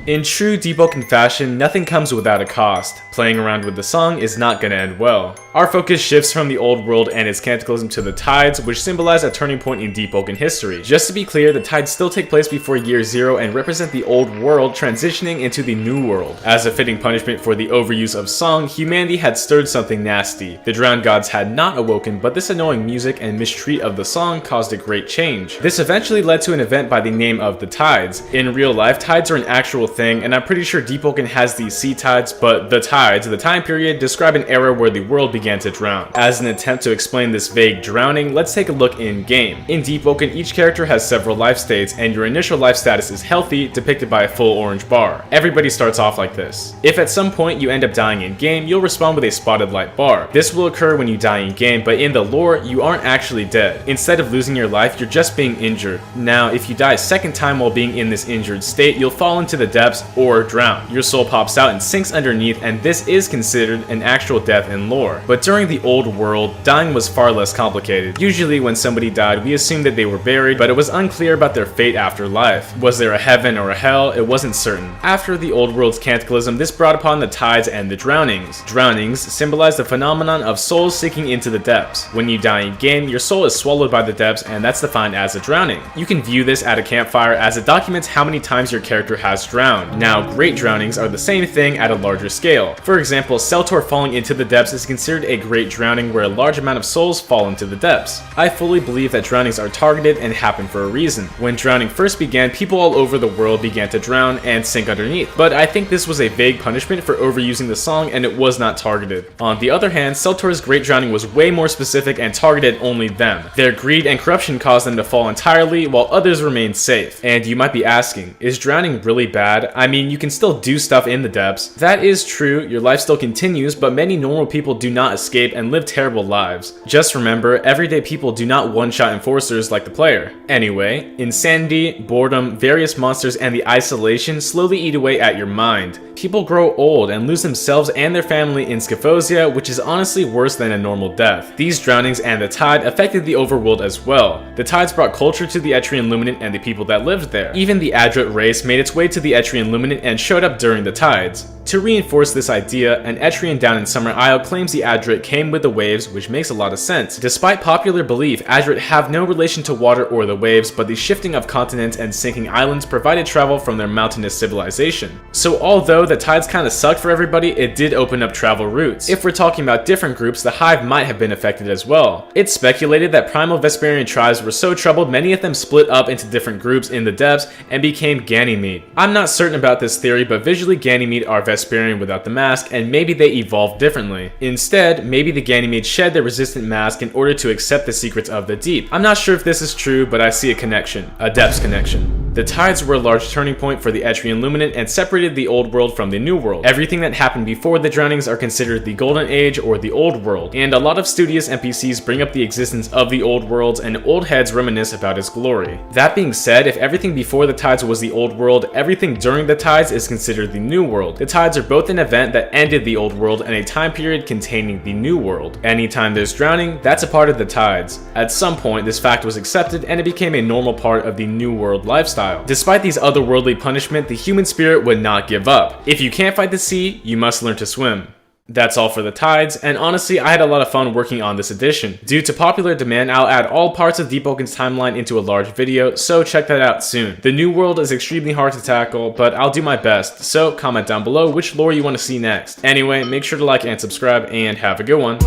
In true Deepwoken fashion, nothing comes without a cost. Playing around with the song is not gonna end well. Our focus shifts from the old world and its cataclysm to the tides, which symbolize a turning point in Deepwoken history. Just to be clear, the tides still take place before year 0 and represent the old world transitioning into the new world. As a fitting punishment for the overuse of song, humanity had stirred something nasty. The drowned gods had not awoken, but this annoying music and mistreat of the song caused a great change. This eventually led to an event by the name of the tides. In real life, tides are an actual thing, and I'm pretty sure Deepwoken has these sea tides, but the tides, the time period, describe an era where the world began to drown. As an attempt to explain this vague drowning, let's take a look in-game. In Deepwoken, each character has several life states, and your initial life status is healthy, depicted by a full orange bar. Everybody starts off like this. If at some point you end up dying in-game, you'll respawn with a spotted light bar. This will occur when you die in-game, but in the lore, you aren't actually dead. Instead of losing your life, you're just being injured. Now, if you die a second time while being in this injured state, you'll fall into the depths or drown. Your soul pops out and sinks underneath, and this is considered an actual death in lore. But during the old world, dying was far less complicated. Usually when somebody died, we assumed that they were buried, but it was unclear about their fate after life. Was there a heaven or a hell? It wasn't certain. After the old world's cataclysm, this brought upon the tides and the drownings. Drownings symbolize the phenomenon of souls sinking into the depths. When you die in game, your soul is swallowed by the depths, and that's defined as a drowning. You can view this at a campfire as it documents how many times your character has drowned. Now, great drownings are the same thing at a larger scale. For example, Seltor falling into the depths is considered a great drowning where a large amount of souls fall into the depths. I fully believe that drownings are targeted and happen for a reason. When drowning first began, people all over the world began to drown and sink underneath, but I think this was a vague punishment for overusing the song and it was not targeted. On the other hand, Seltor's great drowning was way more specific and targeted only them. Their greed and corruption caused them to fall entirely while others remained safe. And you might be asking, is drowning really bad? I mean, you can still do stuff in the depths. That is true, your life still continues, but many normal people do not escape and live terrible lives. Just remember, everyday people do not one-shot enforcers like the player. Anyway, insanity, boredom, various monsters, and the isolation slowly eat away at your mind. People grow old and lose themselves and their family in Scyphosia, which is honestly worse than a normal death. These drownings and the tide affected the overworld as well. The tides brought culture to the Etrian Luminant and the people that lived there. Even the Adrit race made its way to the Etrian Luminant and showed up during the tides. To reinforce this idea, an Etrian down in Summer Isle claims the Adrit came with the waves, which makes a lot of sense. Despite popular belief, Adrit have no relation to water or the waves, but the shifting of continents and sinking islands provided travel from their mountainous civilization. So although the tides kinda sucked for everybody, it did open up travel routes. If we're talking about different groups, the Hive might have been affected as well. It's speculated that primal Vesperian tribes were so troubled many of them split up into different groups in the depths and became Ganymede. I'm not certain about this theory, but visually Ganymede are Vesperian without the mask, and maybe they evolved differently. Instead, maybe the Ganymede shed their resistant mask in order to accept the secrets of the deep. I'm not sure if this is true, but I see a connection. A depths connection. The tides were a large turning point for the Etrian Luminant and separated the old world from the new world. Everything that happened before the drownings are considered the golden age or the old world, and a lot of studious NPCs bring up the existence of the old worlds and old heads reminisce about its glory. That being said, if everything before the tides was the old world, everything during the tides is considered the new world. The tides are both an event that ended the old world and a time period containing the new world. Anytime there's drowning, that's a part of the tides. At some point, this fact was accepted and it became a normal part of the new world lifestyle. Despite these otherworldly punishment, the human spirit would not give up. If you can't fight the sea, you must learn to swim. That's all for the tides, and honestly, I had a lot of fun working on this edition. Due to popular demand, I'll add all parts of Deepwoken's timeline into a large video, so check that out soon. The new world is extremely hard to tackle, but I'll do my best, so comment down below which lore you want to see next. Anyway, make sure to like and subscribe, and have a good one.